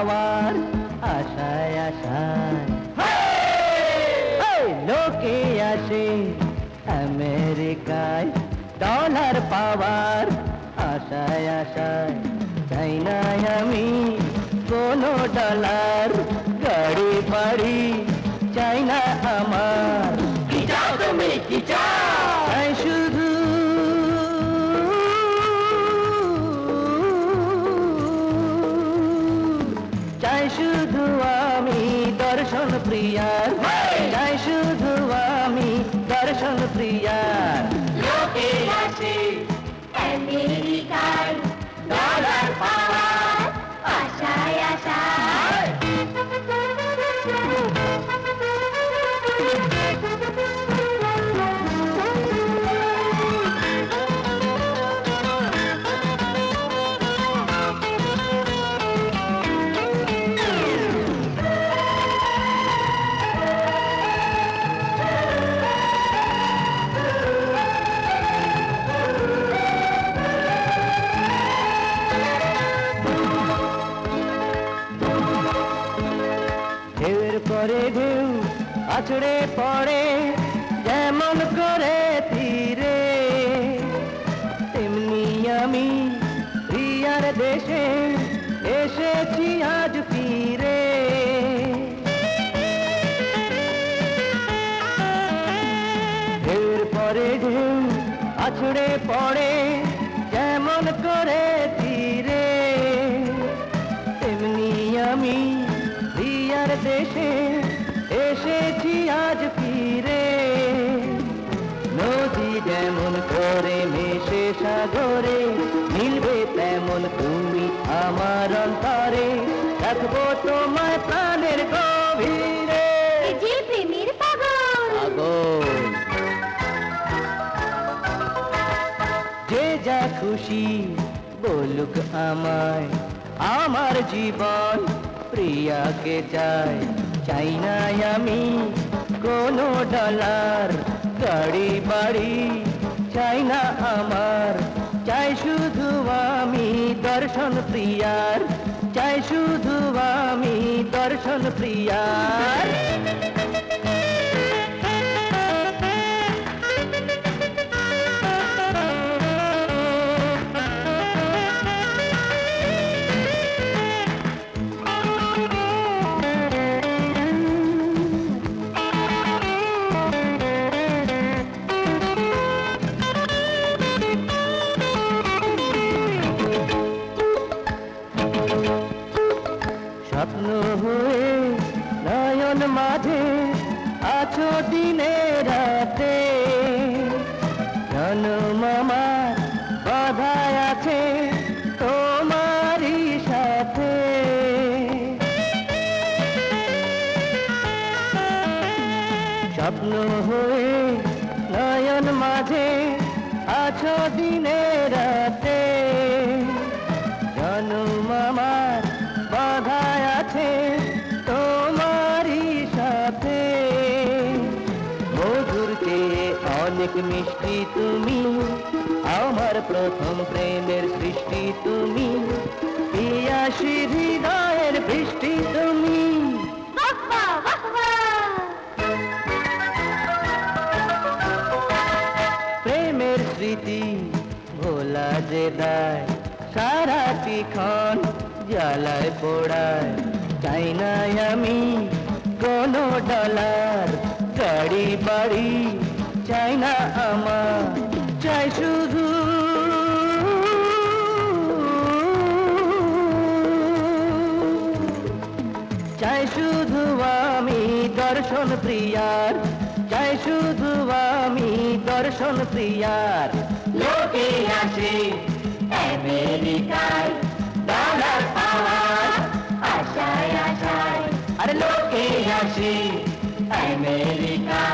পাওয়ার আশায় আশায় লোকে আসে আমেরিকায় ডলার পাওয়ার আশায় আশায় চাই না আমি কোনো ডলার গাড়ি বাড়ি চাই না আমার কি চাও তুমি কি চাও চাই শুধু চাই শুধু আমি দর্শন প্রিয়ার চাই শুধু আমি দর্শন প্রিয়ার লোকে আসে আমেরিকায় ডলার পাওয়ার আশায় আশায় ঢেউয়ের পরে ঢেউ আছড়ে পড়ে যেমন করে তীরে তেমনি আমি প্রিয়ার দেশে এসেছি আজ ফিরে ঢেউয়ের পরে ঢেউ আছড়ে পড়ে যেমন করে তীরে তেমনি আমি প্রিয়ার দেশে এসেছি আজ ফিরে নদী যেমন করে মেশে সাগরে মিলবে তেমন তুমি আমার অন্তরে রাখবো তোমায় প্রাণের গভীরে যে প্রেমের পাগল যে যা খুশি বলুক আমায় আমার জীবন প্রিয়াকে চাই চাই না আমি কোনো ডলার গাড়ি বাড়ি চাই না আমার চাই শুধু আমি দর্শন প্রিয়ার চাই শুধু আমি দর্শন প্রিয়ার স্বপ্ন হয়ে নয়ন মাঝে আছো দিনে রাতে জনম আমার বাধায় আছে তোমারই সাথে স্বপ্ন হয়ে নয়ন মাঝে আছো দিনে রাতে জনম আমার বাধায় আছে তোমারই সাথে মধুর চেয়ে অনেক মিষ্টি তুমি আমার প্রথম প্রেমের সৃষ্টি তুমি পিয়াসী হৃদয়ের বৃষ্টি তুমি প্রেমের স্মৃতি ভোলা যে দায় সারাটি ক্ষণ জ্বালায় পোড়ায় চাই না আমি কোনো ডলার গাড়ি বাড়ি চাই না আমার চাই শুধু চাই শুধু আমি দর্শন প্রিয়ার চাই শুধু আমি দর্শন প্রিয়ার লোকে আসে আমেরিকায় ডলার পাওয়ার আশায় আশায় আরে লোকে আসে আমেরিকায়